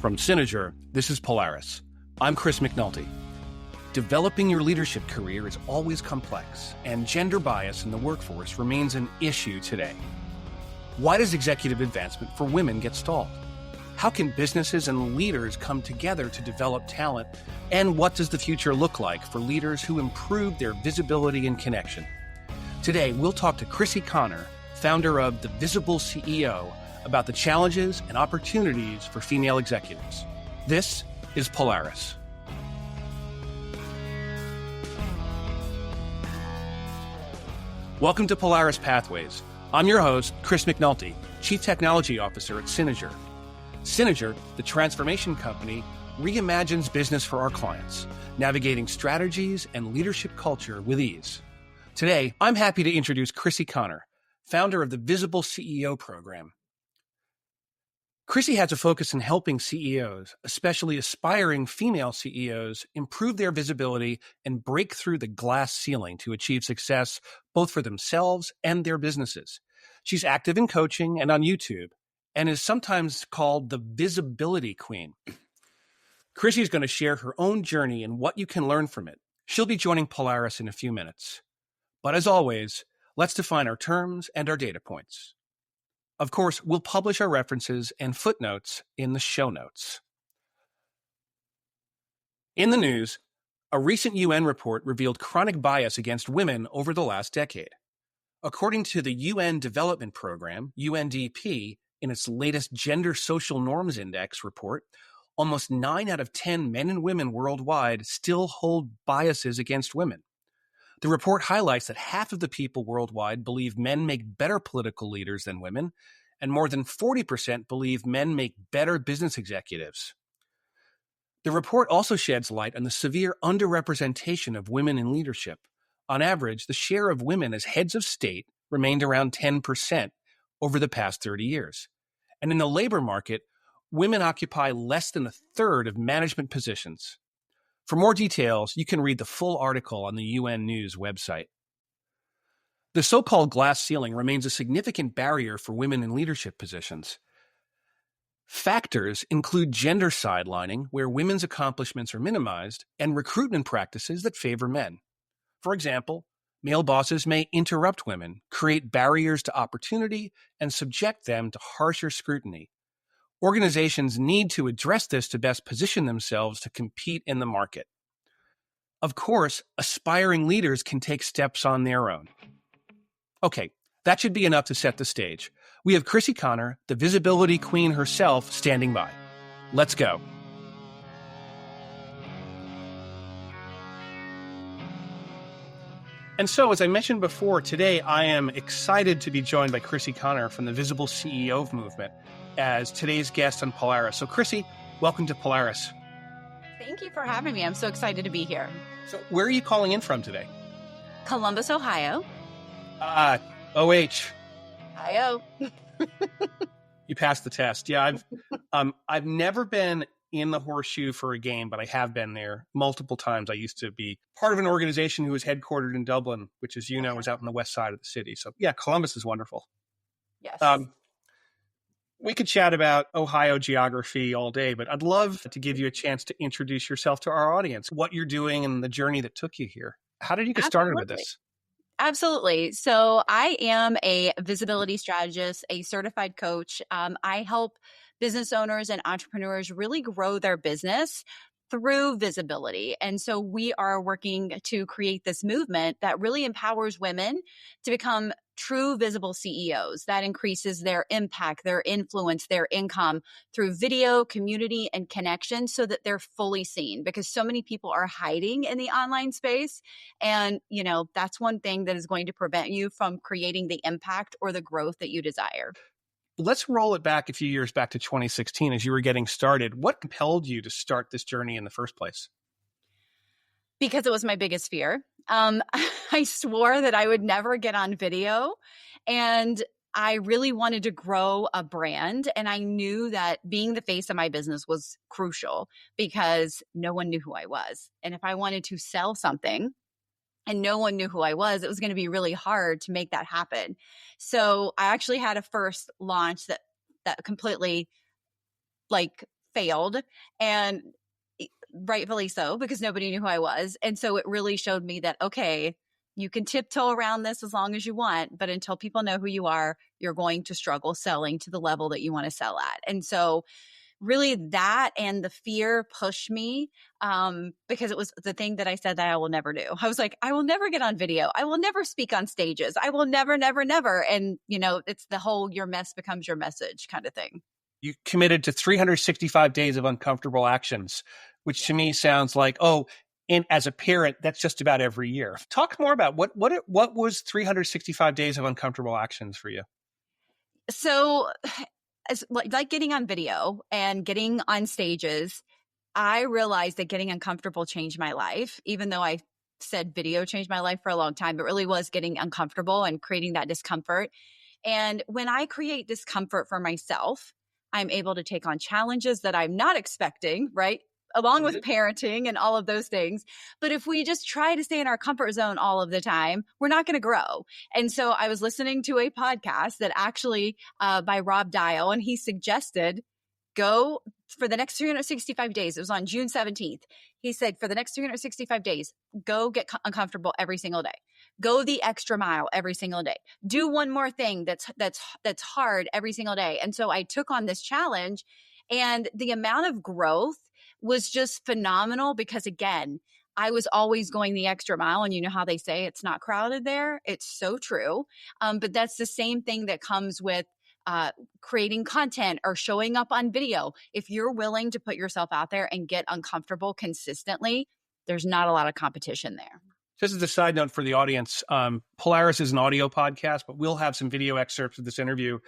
From Synozur, this is Polaris. I'm Chris McNulty. Developing your leadership career is always complex, and gender bias in the workforce remains an issue today. Why does executive advancement for women get stalled? How can businesses and leaders come together to develop talent? And what does the future look like for leaders who improve their visibility and connection? Today, we'll talk to Crissy Conner, founder of The Visible CEO, about the challenges and opportunities for female executives. This is Polaris. Welcome to Polaris Pathways. I'm your host, Chris McNulty, Chief Technology Officer at Synozur. Synozur, the transformation company, reimagines business for our clients, navigating strategies and leadership culture with ease. Today, I'm happy to introduce Crissy Conner, founder of the Visible CEO program. Crissy has a focus in helping CEOs, especially aspiring female CEOs, improve their visibility and break through the glass ceiling to achieve success both for themselves and their businesses. She's active in coaching and on YouTube, and is sometimes called the Visibility Queen. Crissy is going to share her own journey and what you can learn from it. She'll be joining Polaris in a few minutes. But as always, let's define our terms and our data points. Of course, we'll publish our references and footnotes in the show notes. In the news, a recent UN report revealed chronic bias against women over the last decade. According to the UN Development Program, UNDP, in its latest Gender Social Norms Index report, almost 9 out of 10 men and women worldwide still hold biases against women. The report highlights that half of the people worldwide believe men make better political leaders than women, and more than 40% believe men make better business executives. The report also sheds light on the severe underrepresentation of women in leadership. On average, the share of women as heads of state remained around 10% over the past 30 years. And in the labor market, women occupy less than a third of management positions. For more details, you can read the full article on the UN News website. The so-called glass ceiling remains a significant barrier for women in leadership positions. Factors include gender sidelining, where women's accomplishments are minimized, and recruitment practices that favor men. For example, male bosses may interrupt women, create barriers to opportunity, and subject them to harsher scrutiny. Organizations need to address this to best position themselves to compete in the market. Of course, aspiring leaders can take steps on their own. Okay, that should be enough to set the stage. We have Crissy Conner, the visibility queen herself, standing by. Let's go. And so, as I mentioned before, today I am excited to be joined by Crissy Conner from the Visible CEO movement as today's guest on Polaris. So Crissy, welcome to Polaris. Thank you for having me. I'm so excited to be here. So where are you calling in from today? Columbus, Ohio. OH. Ohio. You passed the test. Yeah, I've never been in the Horseshoe for a game, but I have been there multiple times. I used to be part of an organization who was headquartered in Dublin, which, as you know, is out on the west side of the city. So yeah, Columbus is wonderful. Yes. We could chat about Ohio geography all day, but I'd love to give you a chance to introduce yourself to our audience, what you're doing and the journey that took you here. How did you get started with this? Absolutely. So I am a visibility strategist, a certified coach. I help business owners and entrepreneurs really grow their business through visibility. And so we are working to create this movement that really empowers women to become true visible CEOs. That increases their impact, their influence, their income through video, community, and connection so that they're fully seen, because so many people are hiding in the online space. And, that's one thing that is going to prevent you from creating the impact or the growth that you desire. Let's roll it back a few years back to 2016 as you were getting started. What compelled you to start this journey in the first place? Because it was my biggest fear. I swore that I would never get on video, and I really wanted to grow a brand. And I knew that being the face of my business was crucial because no one knew who I was. And if I wanted to sell something and no one knew who I was, it was going to be really hard to make that happen. So I actually had a first launch that completely failed, and rightfully so, because nobody knew who I was. And so it really showed me that, okay, you can tiptoe around this as long as you want, but until people know who you are, you're going to struggle selling to the level that you want to sell at. And so really that and the fear pushed me, because it was the thing that I said that I will never do. I was like, I will never get on video. I will never speak on stages. I will never, never, never. And, it's the whole your mess becomes your message kind of thing. You committed to 365 days of uncomfortable actions, which to me sounds like, and as a parent, that's just about every year. Talk more about what was 365 days of uncomfortable actions for you? So like getting on video and getting on stages, I realized that getting uncomfortable changed my life, even though I said video changed my life for a long time. It really was getting uncomfortable and creating that discomfort. And when I create discomfort for myself, I'm able to take on challenges that I'm not expecting, right? Along with parenting and all of those things. But if we just try to stay in our comfort zone all of the time, we're not going to grow. And so I was listening to a podcast that actually by Rob Dial, and he suggested go for the next 365 days. It was on June 17th. He said, for the next 365 days, go get uncomfortable every single day. Go the extra mile every single day. Do one more thing that's hard every single day. And so I took on this challenge, and the amount of growth was just phenomenal, because again, I was always going the extra mile. And you know how they say it's not crowded there? It's so true. But that's the same thing that comes with creating content or showing up on video. If you're willing to put yourself out there and get uncomfortable consistently, there's not a lot of competition there. Just as a side note for the audience, Polaris is an audio podcast, but we'll have some video excerpts of this interview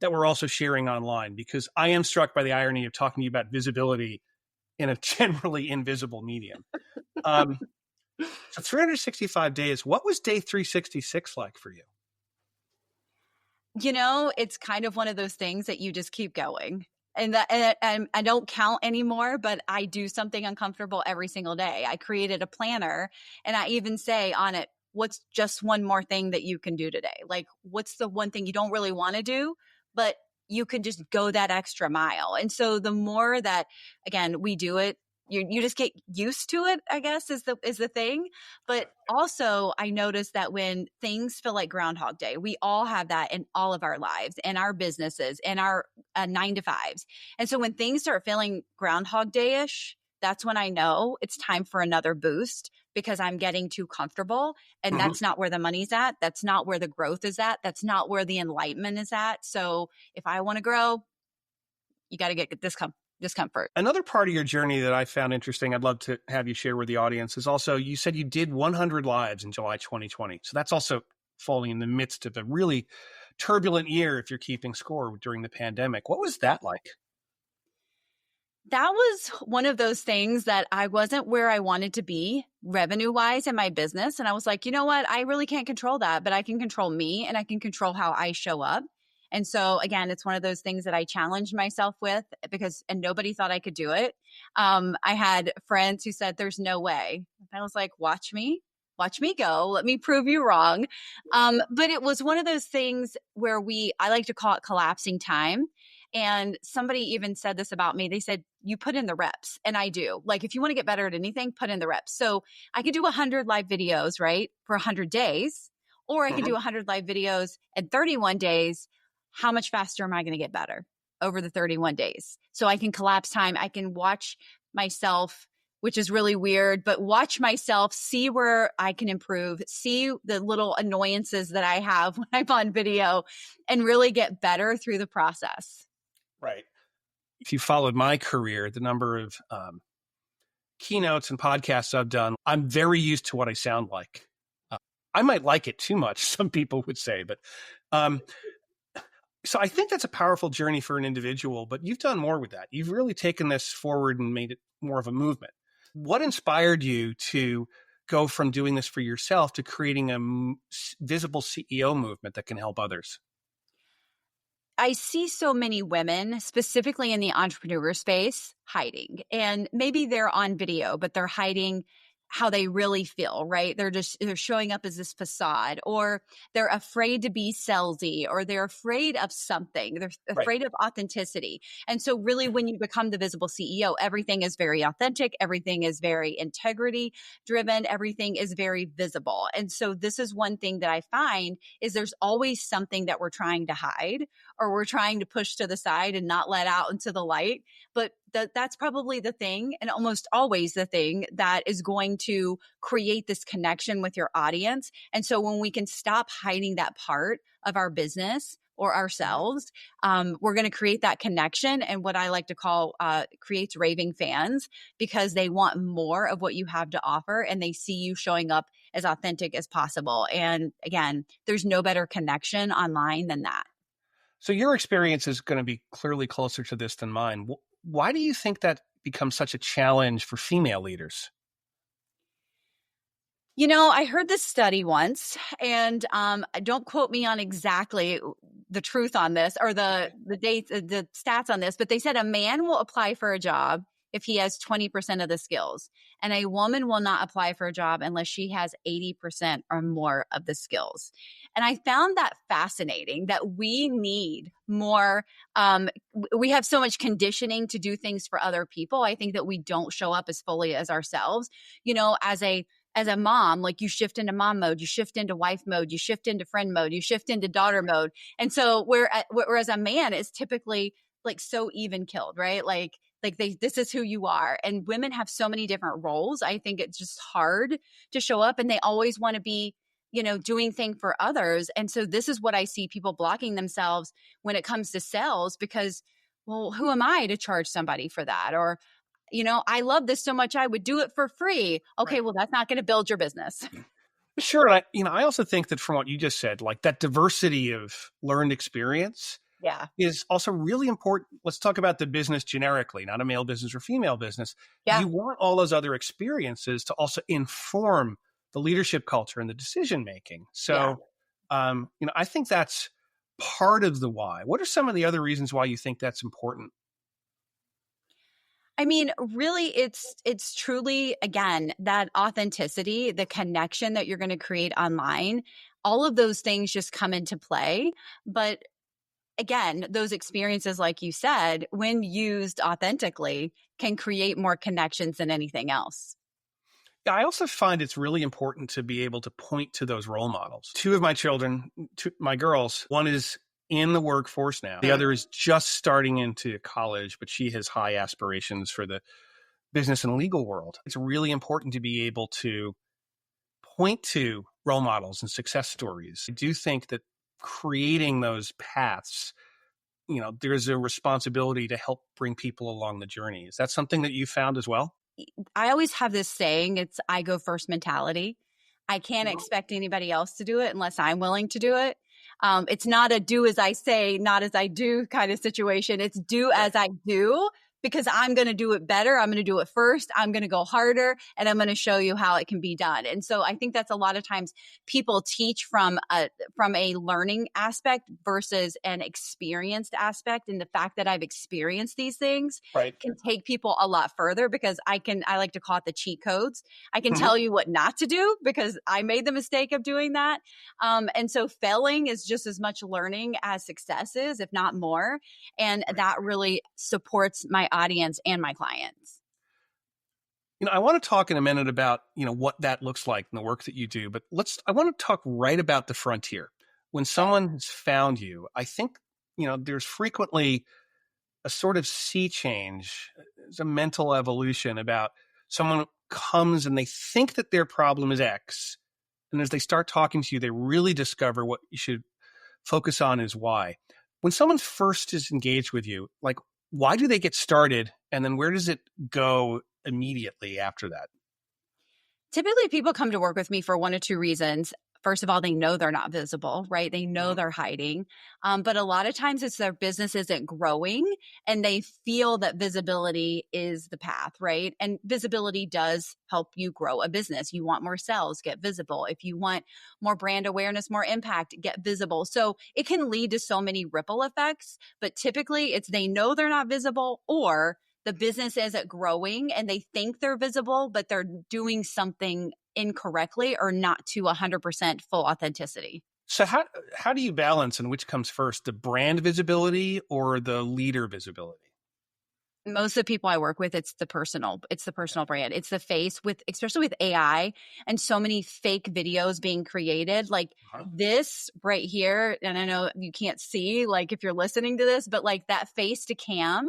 that we're also sharing online, because I am struck by the irony of talking to you about visibility in a generally invisible medium. So 365 days, what was day 366 like for you? It's kind of one of those things that you just keep going. And I don't count anymore, but I do something uncomfortable every single day. I created a planner, and I even say on it, what's just one more thing that you can do today? Like, what's the one thing you don't really want to do, but you can just go that extra mile. And so the more that, again, we do it, you just get used to it, I guess, is the thing. But also I noticed that when things feel like Groundhog Day, we all have that in all of our lives and our businesses and our 9-to-5s. And so when things start feeling Groundhog Day-ish, that's when I know it's time for another boost, because I'm getting too comfortable, and that's not where the money's at. That's not where the growth is at. That's not where the enlightenment is at. So if I want to grow, you got to get discomfort. Another part of your journey that I found interesting, I'd love to have you share with the audience, is also, you said you did 100 lives in July 2020. So that's also falling in the midst of a really turbulent year if you're keeping score during the pandemic. What was that like? That was one of those things that I wasn't where I wanted to be revenue-wise in my business. And I was like, you know what? I really can't control that, but I can control me, and I can control how I show up. And so again, it's one of those things that I challenged myself with, and nobody thought I could do it. I had friends who said, there's no way. I was like, watch me go. Let me prove you wrong. But it was one of those things where I like to call it collapsing time. And somebody even said this about me. They said, you put in the reps. And I do. Like, if you want to get better at anything, put in the reps. So I could do 100 live videos, right, for 100 days, or I can do 100 live videos in 31 days. How much faster am I going to get better over the 31 days? So I can collapse time. I can watch myself, which is really weird, but watch myself, see where I can improve, see the little annoyances that I have when I'm on video, and really get better through the process. Right. If you followed my career, the number of keynotes and podcasts I've done, I'm very used to what I sound like. I might like it too much, some people would say, but so I think that's a powerful journey for an individual, but you've done more with that. You've really taken this forward and made it more of a movement. What inspired you to go from doing this for yourself to creating a visible CEO movement that can help others? I see so many women, specifically in the entrepreneur space, hiding. And maybe they're on video, but they're hiding how they really feel, right? They're showing up as this facade, or they're afraid to be salesy, or they're afraid of something. They're Right. afraid of authenticity. And so really when you become the visible CEO, everything is very authentic. Everything is very integrity driven. Everything is very visible. And so this is one thing that I find is there's always something that we're trying to hide or we're trying to push to the side and not let out into the light. But that's probably the thing, and almost always the thing that is going to create this connection with your audience. And so when we can stop hiding that part of our business or ourselves, we're going to create that connection. And what I like to call creates raving fans, because they want more of what you have to offer and they see you showing up as authentic as possible. And again, there's no better connection online than that. So your experience is going to be clearly closer to this than mine. Why do you think that becomes such a challenge for female leaders? You know, I heard this study once, and don't quote me on exactly the truth on this or the dates, the stats on this, but they said a man will apply for a job if he has 20% of the skills, and a woman will not apply for a job unless she has 80% or more of the skills. And I found that fascinating that we need more. We have so much conditioning to do things for other people. I think that we don't show up as fully as ourselves, you know, as a mom, like you shift into mom mode, you shift into wife mode, you shift into friend mode, you shift into daughter mode. And so whereas a man is typically like so even killed, right? This is who you are. And women have so many different roles. I think it's just hard to show up, and they always want to be, you know, doing things for others. And so this is what I see people blocking themselves when it comes to sales, because, well, who am I to charge somebody for that? Or, you know, I love this so much, I would do it for free. Okay, Right. well, that's not going to build your business. Sure. I also think that from what you just said, like that diversity of learned experience Yeah. is also really important. Let's talk about the business generically, not a male business or female business. Yeah. You want all those other experiences to also inform the leadership culture and the decision making. Yeah. So, I think that's part of the why. What are some of the other reasons why you think that's important? I mean, really, it's truly, again, that authenticity, the connection that you're going to create online. All of those things just come into play. But again, those experiences, like you said, when used authentically, can create more connections than anything else. Yeah, I also find it's really important to be able to point to those role models. Two of my children, my girls, one is in the workforce now. The other is just starting into college, but she has high aspirations for the business and legal world. It's really important to be able to point to role models and success stories. I do think that creating those paths, there's a responsibility to help bring people along the journey. Is that something that you found as well? I always have this saying, it's I go first mentality. I can't expect anybody else to do it unless I'm willing to do it. It's not a do as I say, not as I do kind of situation. It's do as I do, because I'm going to do it better. I'm going to do it first. I'm going to go harder, and I'm going to show you how it can be done. And so I think that's a lot of times people teach from a learning aspect versus an experienced aspect. And the fact that I've experienced these things Right. can take people a lot further, because I like to call it the cheat codes. I can Mhm. tell you what not to do because I made the mistake of doing that. And so failing is just as much learning as success is, if not more. And that really supports my audience and my clients. I want to talk in a minute about, what that looks like in the work that you do, but I want to talk right about the frontier. When someone has found you, I think, there's frequently a sort of sea change. There's a mental evolution about someone comes and they think that their problem is X. And as they start talking to you, they really discover what you should focus on is Y. When someone first is engaged with you, like, why do they get started? And then where does it go immediately after that? Typically, people come to work with me for one of two reasons. First of all, they know they're not visible, right? They know they're hiding. But a lot of times it's their business isn't growing and they feel that visibility is the path, right? And visibility does help you grow a business. You want more sales, get visible. If you want more brand awareness, more impact, get visible. So it can lead to so many ripple effects, but typically it's they know they're not visible, or the business isn't growing and they think they're visible, but they're doing something incorrectly or not to 100% full authenticity. So how do you balance, and which comes first, the brand visibility or the leader visibility? Most of the people I work with, it's the personal brand. It's the face, with especially with AI and so many fake videos being created. Like this right here, and I know you can't see, like if you're listening to this, but like that face to cam,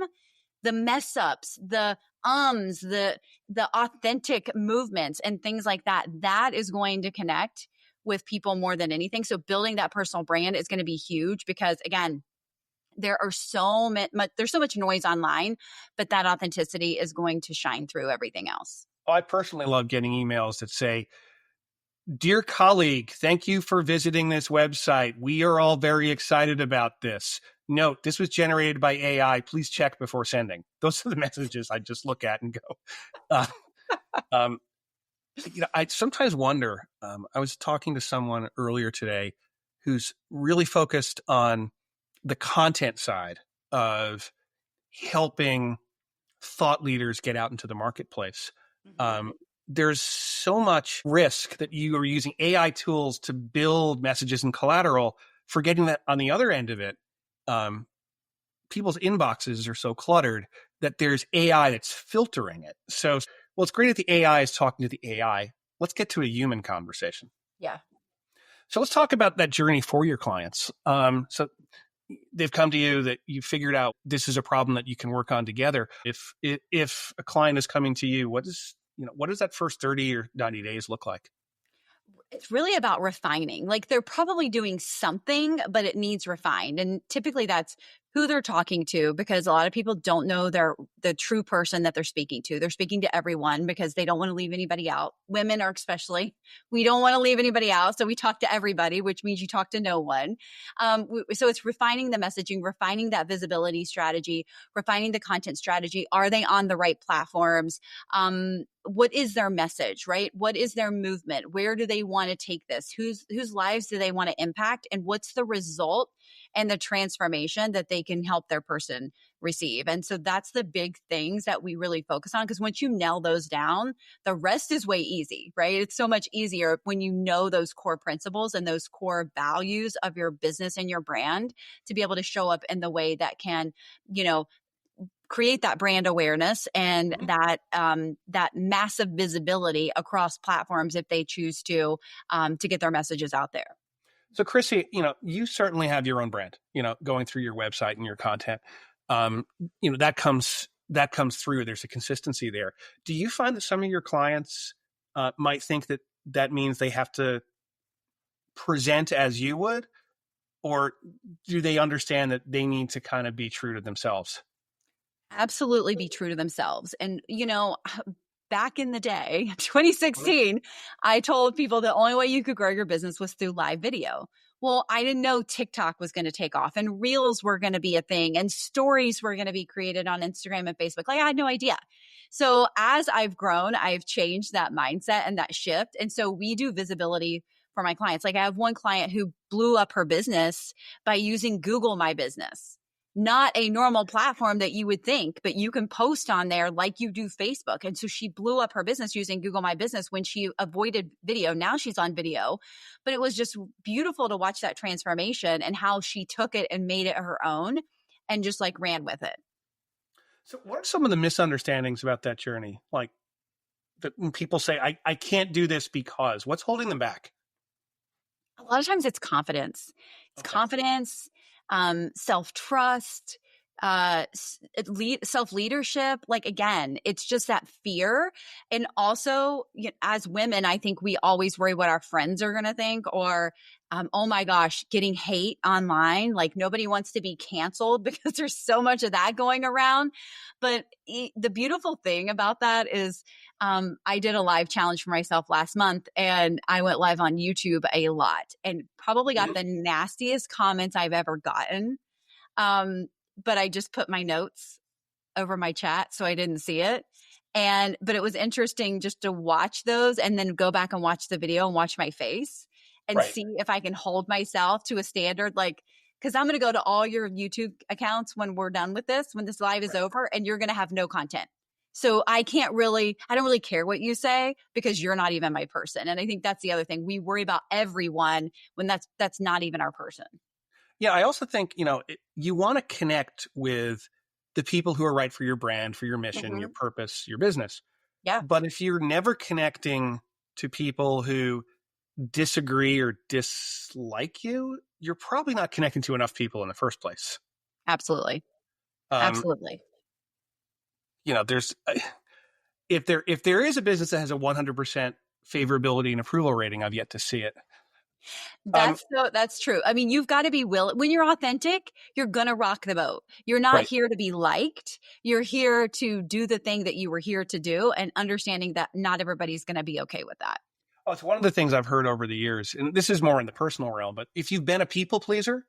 the mess ups, the the authentic movements and things like that, that is going to connect with people more than anything. So building that personal brand is going to be huge because, again, there's so much noise online, but that authenticity is going to shine through everything else. Oh, I personally love getting emails that say, "Dear colleague, thank you for visiting this website. We are all very excited about this. Note, this was generated by AI. Please check before sending." Those are the messages I just look at and go. Uh, um, I sometimes wonder. I was talking to someone earlier today who's really focused on the content side of helping thought leaders get out into the marketplace. There's so much risk that you are using AI tools to build messages and collateral, forgetting that on the other end of it, people's inboxes are so cluttered that there's AI that's filtering it. So, well, it's great that the AI is talking to the AI. Let's get to a human conversation. Yeah. So let's talk about that journey for your clients. So they've come to you, that you figured out this is a problem that you can work on together. If a client is coming to you, what does that first 30 or 90 days look like? It's really about refining. Like they're probably doing something, but it needs refined. And typically that's who they're talking to, because a lot of people don't know the true person that they're speaking to. They're speaking to everyone because they don't want to leave anybody out. Women are especially, we don't want to leave anybody out. So we talk to everybody, which means you talk to no one. So it's refining the messaging, refining that visibility strategy, refining the content strategy. Are they on the right platforms? What is their message, right? What is their movement? Where do they want to take this? Whose lives do they want to impact? And what's the result and the transformation that they can help their person receive? And so that's the big things that we really focus on, because once you nail those down, the rest is way easy, right? It's so much easier when you know those core principles and those core values of your business and your brand to be able to show up in the way that can, create that brand awareness and that massive visibility across platforms if they choose to get their messages out there. So, Crissy, you certainly have your own brand. Going through your website and your content, that comes through. There's a consistency there. Do you find that some of your clients might think that means they have to present as you would, or do they understand that they need to kind of be true to themselves? Absolutely be true to themselves. And, back in the day, 2016, I told people the only way you could grow your business was through live video. Well, I didn't know TikTok was going to take off and reels were going to be a thing and stories were going to be created on Instagram and Facebook. Like I had no idea. So as I've grown, I've changed that mindset and that shift. And so we do visibility for my clients. Like I have one client who blew up her business by using Google My Business. Not a normal platform that you would think, but you can post on there like you do Facebook. And so she blew up her business using Google My Business when she avoided video. Now she's on video, but it was just beautiful to watch that transformation and how she took it and made it her own and just like ran with it. So what are some of the misunderstandings about that journey? Like when people say, I can't do this because, what's holding them back? A lot of times it's confidence. It's confidence, self-trust, self-leadership. Like, again, it's just that fear. And also, as women, I think we always worry what our friends are going to think, or, oh my gosh, getting hate online. Like nobody wants to be canceled because there's so much of that going around. But the beautiful thing about that is, I did a live challenge for myself last month and I went live on YouTube a lot and probably got the nastiest comments I've ever gotten. But I just put my notes over my chat so I didn't see it. But it was interesting just to watch those and then go back and watch the video and watch my face and see if I can hold myself to a standard. Like because I'm going to go to all your YouTube accounts when we're done with this, when this live is over, and you're going to have no content. So I don't really care what you say because you're not even my person. And I think that's the other thing. We worry about everyone when that's not even our person. Yeah, I also think, you want to connect with the people who are right for your brand, for your mission, your purpose, your business. Yeah. But if you're never connecting to people who disagree or dislike you, you're probably not connecting to enough people in the first place. Absolutely. Absolutely. There's if there is a business that has a 100% favorability and approval rating, I've yet to see it. That's true. I mean, you've got to be when you're authentic, you're going to rock the boat. You're not here to be liked. You're here to do the thing that you were here to do, and understanding that not everybody's going to be okay with that. Oh, it's one of the things I've heard over the years, and this is more in the personal realm, but if you've been a people pleaser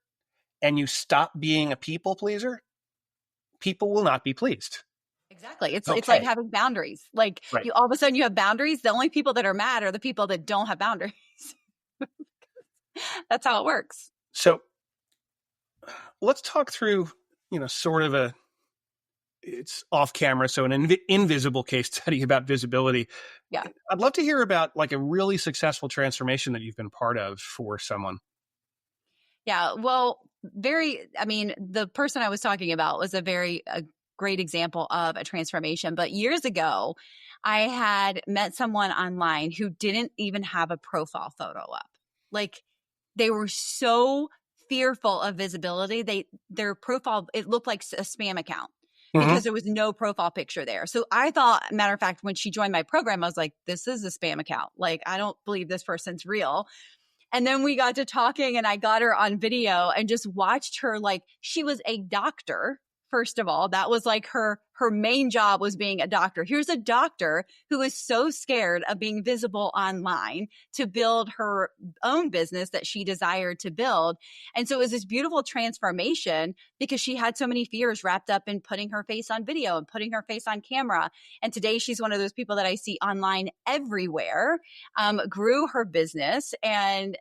and you stop being a people pleaser, people will not be pleased. Exactly. It's like having boundaries. Like you all of a sudden you have boundaries. The only people that are mad are the people that don't have boundaries. That's how it works. So let's talk through, sort of it's off camera. So an invisible case study about visibility. Yeah. I'd love to hear about like a really successful transformation that you've been part of for someone. Yeah. Well, the person I was talking about was a great example of a transformation. But years ago, I had met someone online who didn't even have a profile photo up. Like, they were so fearful of visibility. Their profile, it looked like a spam account because there was no profile picture there. So I thought, matter of fact, when she joined my program, I was like, this is a spam account. Like, I don't believe this person's real. And then we got to talking and I got her on video and just watched her. Like, she was a doctor. First of all, that was like her main job was being a doctor. Here's a doctor who is so scared of being visible online to build her own business that she desired to build. And so it was this beautiful transformation because she had so many fears wrapped up in putting her face on video and putting her face on camera. And today she's one of those people that I see online everywhere, grew her business and,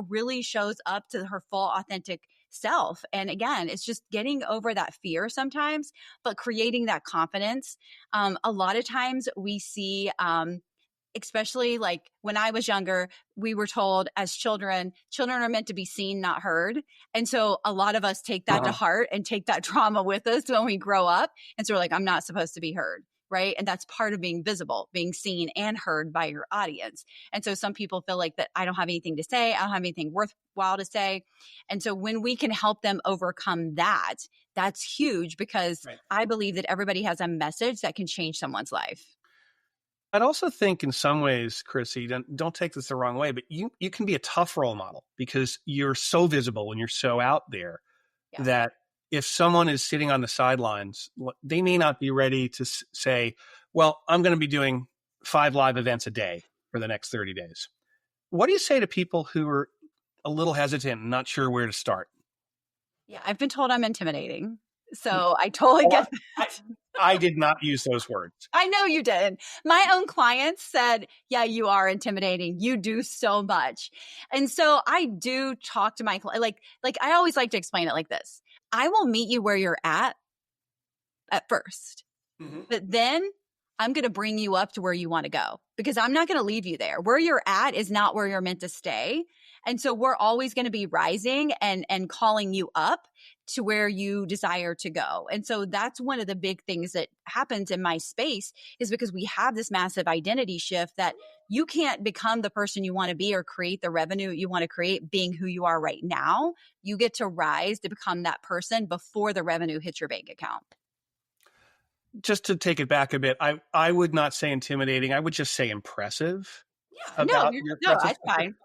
really shows up to her full authentic self. And again, it's just getting over that fear sometimes, but creating that confidence. A lot of times we see, especially like when I was younger, we were told as children are meant to be seen, not heard. And so a lot of us take that to heart and take that trauma with us when we grow up. And so we're like, I'm not supposed to be heard. Right. And that's part of being visible, being seen and heard by your audience. And so some people feel like that I don't have anything to say. I don't have anything worthwhile to say. And so when we can help them overcome that, that's huge because I believe that everybody has a message that can change someone's life. I'd also think in some ways, Crissy, don't take this the wrong way, but you can be a tough role model because you're so visible and you're so out there that if someone is sitting on the sidelines, they may not be ready to say, well, I'm going to be doing 5 live events a day for the next 30 days. What do you say to people who are a little hesitant and not sure where to start? Yeah, I've been told I'm intimidating. So I totally get that. I did not use those words. I know you did. My own clients said, yeah, you are intimidating. You do so much. And so I do talk to my clients. Like I always like to explain it like this. I will meet you where you're at first, but then I'm going to bring you up to where you want to go because I'm not going to leave you there. Where you're at is not where you're meant to stay. And so we're always going to be rising and calling you up to where you desire to go. And so that's one of the big things that happens in my space is because we have this massive identity shift that you can't become the person you want to be or create the revenue you want to create being who you are right now. You get to rise to become that person before the revenue hits your bank account. Just to take it back a bit, I would not say intimidating. I would just say impressive. Yeah, that's fine.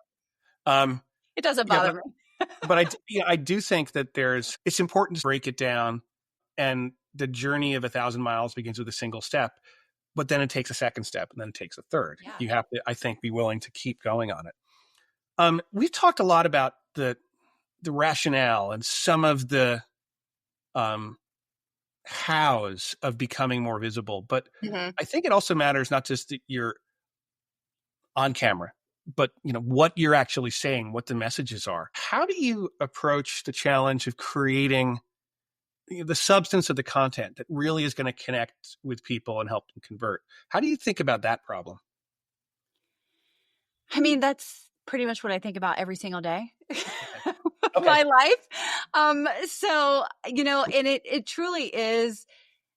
It doesn't bother me. But I do think that it's important to break it down, and the journey of 1,000 miles begins with a single step, but then it takes a second step and then it takes a third. Yeah. You have to, I think, be willing to keep going on it. We've talked a lot about the rationale and some of the hows of becoming more visible, but I think it also matters not just that you're on camera, but what you're actually saying, what the messages are. How do you approach the challenge of creating the substance of the content that really is going to connect with people and help them convert? How do you think about that problem? I mean, that's pretty much what I think about every single day of Okay. my life. So, and it truly is.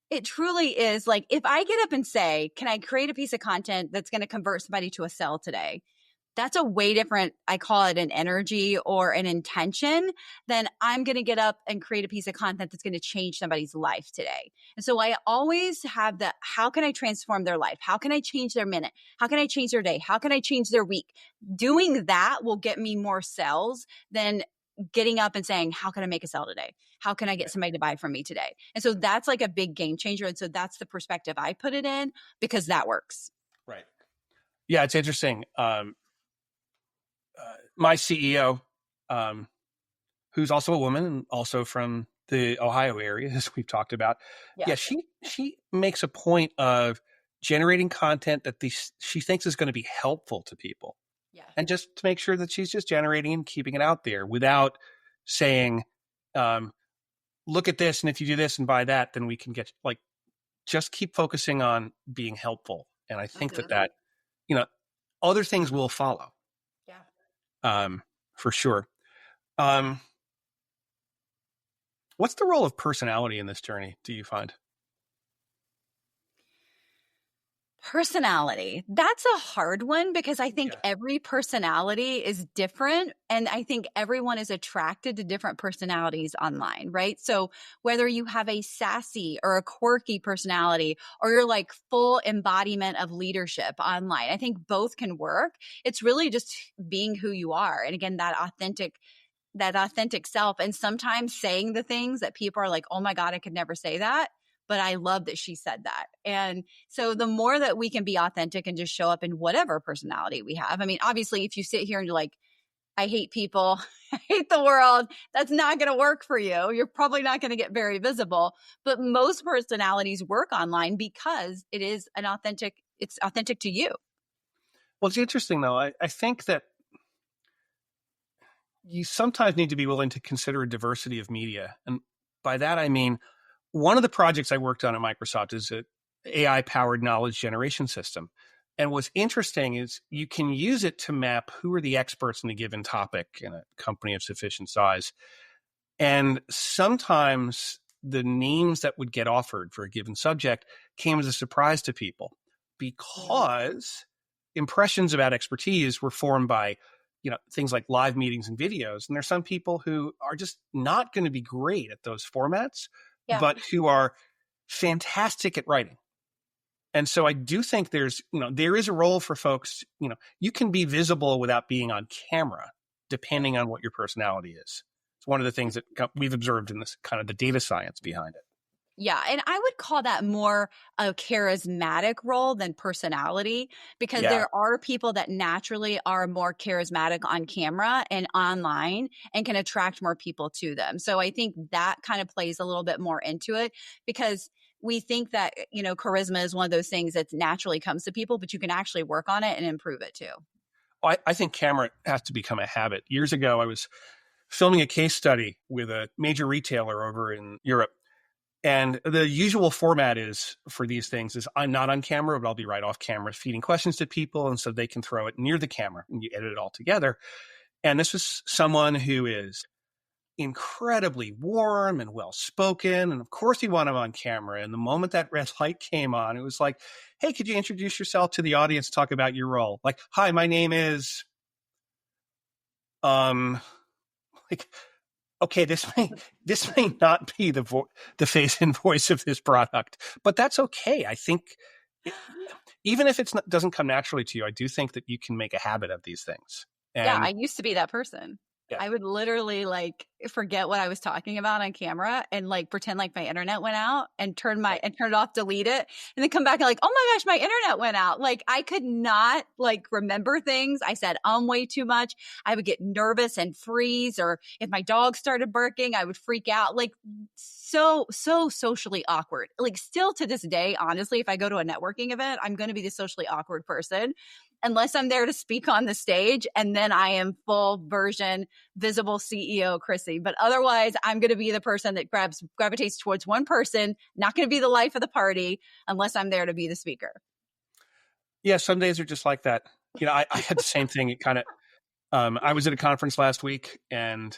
It truly is like, if I get up and say, can I create a piece of content that's going to convert somebody to a sale today? That's a way different, I call it an energy or an intention, than I'm going to get up and create a piece of content that's going to change somebody's life today. And so I always have the, how can I transform their life? How can I change their minute? How can I change their day? How can I change their week? Doing that will get me more sales than getting up and saying, how can I make a sale today? How can I get somebody to buy from me today? And so that's like a big game changer. And so that's the perspective I put it in, because that works. Right. Yeah, it's interesting. My CEO, who's also a woman and also from the Ohio area, as we've talked about, she makes a point of generating content that she thinks is going to be helpful to people. Yeah. And just to make sure that she's just generating and keeping it out there without saying, look at this, and if you do this and buy that, then we can get, like, just keep focusing on being helpful. And I think that other things will follow. Yeah. For sure. What's the role of personality in this journey, do you find? Personality. That's a hard one, because I think every personality is different. And I think everyone is attracted to different personalities online, right? So whether you have a sassy or a quirky personality, or you're like full embodiment of leadership online, I think both can work. It's really just being who you are. And again, that authentic self, and sometimes saying the things that people are like, oh my God, I could never say that, but I love that she said that. And so the more that we can be authentic and just show up in whatever personality we have. I mean, obviously, if you sit here and you're like, I hate people, I hate the world, that's not going to work for you. You're probably not going to get very visible. But most personalities work online because it's authentic to you. Well, it's interesting, though. I think that you sometimes need to be willing to consider a diversity of media. And by that, I mean, one of the projects I worked on at Microsoft is an AI-powered knowledge generation system. And what's interesting is you can use it to map who are the experts in a given topic in a company of sufficient size. And sometimes the names that would get offered for a given subject came as a surprise to people, because impressions about expertise were formed by things like live meetings and videos. And there's some people who are just not going to be great at those formats, but who are fantastic at writing. And so I do think there is a role for folks. You can be visible without being on camera, depending on what your personality is. It's one of the things that we've observed in this kind of the data science behind it. Yeah. And I would call that more a charismatic role than personality, because there are people that naturally are more charismatic on camera and online and can attract more people to them. So I think that kind of plays a little bit more into it, because we think that, charisma is one of those things that naturally comes to people, but you can actually work on it and improve it too. Well, I think camera has to become a habit. Years ago, I was filming a case study with a major retailer over in Europe. And the usual format is for these things is I'm not on camera, but I'll be right off camera feeding questions to people. And so they can throw it near the camera and you edit it all together. And this was someone who is incredibly warm and well-spoken. And of course you want him on camera. And the moment that red light came on, it was like, hey, could you introduce yourself to the audience, talk about your role? Like, hi, my name is, okay, this may not be the face and voice of this product, but that's okay. I think even if it doesn't come naturally to you, I do think that you can make a habit of these things. And I used to be that person. I would literally forget what I was talking about on camera and pretend like my internet went out and turn it off, delete it, and then come back and oh my gosh, my internet went out. I could not remember things. I said way too much. I would get nervous and freeze, or if my dog started barking, I would freak out. so socially awkward. Like still to this day, honestly, if I go to a networking event, I'm going to be the socially awkward person unless I'm there to speak on the stage. And then I am full version visible CEO Crissy. But otherwise, I'm going to be the person that gravitates towards one person, not going to be the life of the party unless I'm there to be the speaker. Yeah, some days are just like that. I had the same thing. It kind of, I was at a conference last week, and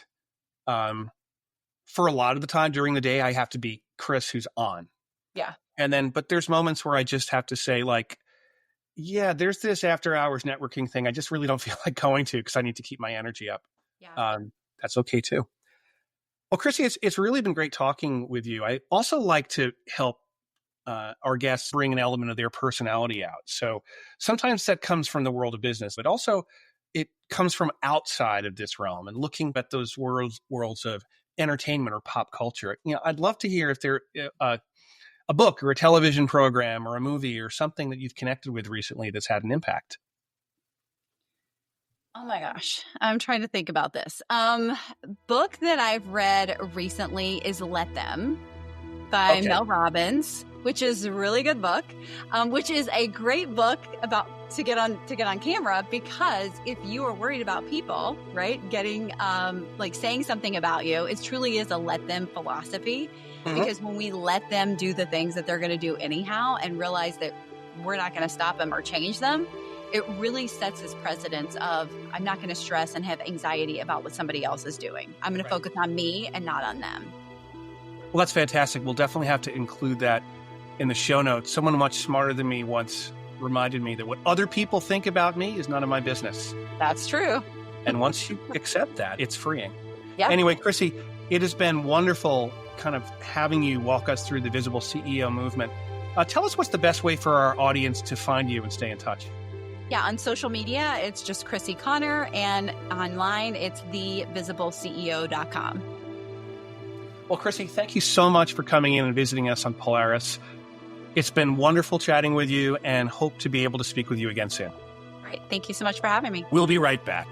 for a lot of the time during the day, I have to be Chris who's on. Yeah. But there's moments where I just have to say, like, yeah, there's this after hours networking thing I just really don't feel like going to because I need to keep my energy up. Yeah. That's okay too. Well, Crissy, it's really been great talking with you. I also like to help our guests bring an element of their personality out. So sometimes that comes from the world of business, but also it comes from outside of this realm and looking at those worlds of entertainment or pop culture. I'd love to hear if there a book or a television program or a movie or something that you've connected with recently that's had an impact. Oh my gosh. I'm trying to think about this. Book that I've read recently is Let Them by Mel Robbins, which is a really good book, which is a great book about to get on camera, because if you are worried about people, right, getting saying something about you, it truly is a let them philosophy. Mm-hmm. Because when we let them do the things that they're going to do anyhow and realize that we're not going to stop them or change them, it really sets this precedence of I'm not going to stress and have anxiety about what somebody else is doing. I'm going to focus on me and not on them. Well, that's fantastic. We'll definitely have to include that in the show notes. Someone much smarter than me once reminded me that what other people think about me is none of my business. That's true. And once you accept that, it's freeing. Yeah. Anyway, Crissy, it has been wonderful kind of having you walk us through the Visible CEO movement. Tell us what's the best way for our audience to find you and stay in touch. Yeah, on social media, it's just Crissy Conner, and online, it's thevisibleceo.com. Well, Crissy, thank you so much for coming in and visiting us on Polaris. It's been wonderful chatting with you, and hope to be able to speak with you again soon. All right. Thank you so much for having me. We'll be right back.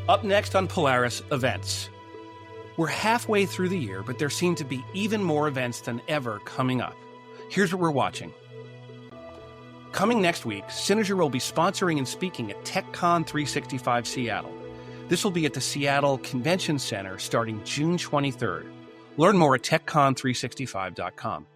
Up next on Polaris, events. We're halfway through the year, but there seem to be even more events than ever coming up. Here's what we're watching. Coming next week, Synozur will be sponsoring and speaking at TechCon 365 Seattle. This will be at the Seattle Convention Center starting June 23rd. Learn more at techcon365.com.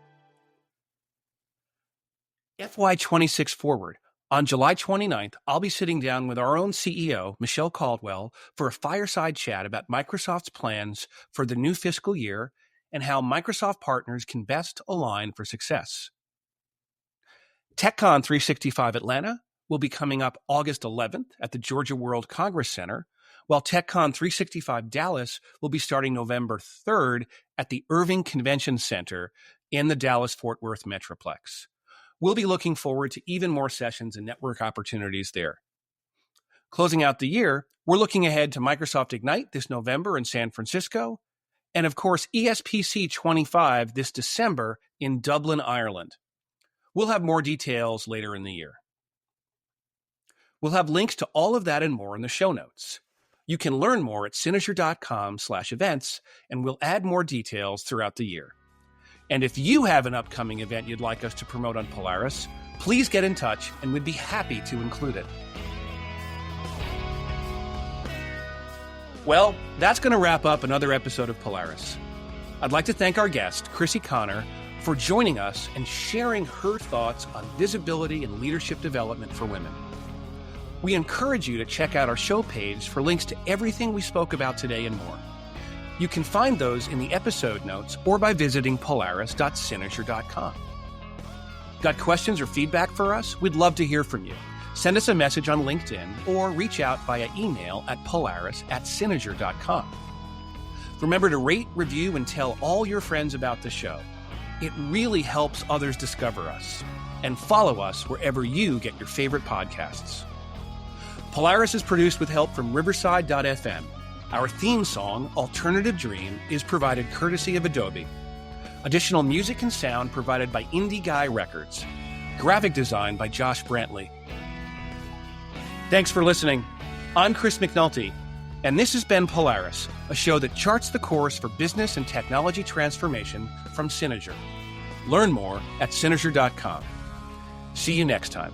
FY26 Forward. On July 29th, I'll be sitting down with our own CEO, Michelle Caldwell, for a fireside chat about Microsoft's plans for the new fiscal year and how Microsoft partners can best align for success. TechCon 365 Atlanta will be coming up August 11th at the Georgia World Congress Center, while TechCon 365 Dallas will be starting November 3rd at the Irving Convention Center in the Dallas-Fort Worth Metroplex. We'll be looking forward to even more sessions and network opportunities there. Closing out the year, we're looking ahead to Microsoft Ignite this November in San Francisco, and of course, ESPC 25 this December in Dublin, Ireland. We'll have more details later in the year. We'll have links to all of that and more in the show notes. You can learn more at Synozur.com/events, and we'll add more details throughout the year. And if you have an upcoming event you'd like us to promote on Polaris, please get in touch and we'd be happy to include it. Well, that's going to wrap up another episode of Polaris. I'd like to thank our guest, Crissy Conner, for joining us and sharing her thoughts on visibility and leadership development for women. We encourage you to check out our show page for links to everything we spoke about today and more. You can find those in the episode notes or by visiting polaris.synozur.com. Got questions or feedback for us? We'd love to hear from you. Send us a message on LinkedIn or reach out via email at polaris@synozur.com. Remember to rate, review, and tell all your friends about the show. It really helps others discover us. And follow us wherever you get your favorite podcasts. Polaris is produced with help from Riverside.fm. Our theme song, Alternative Dream, is provided courtesy of Adobe. Additional music and sound provided by Indie Guy Records. Graphic design by Josh Brantley. Thanks for listening. I'm Chris McNulty. And this has been Polaris, a show that charts the course for business and technology transformation from Synozur. Learn more at Synozur.com. See you next time.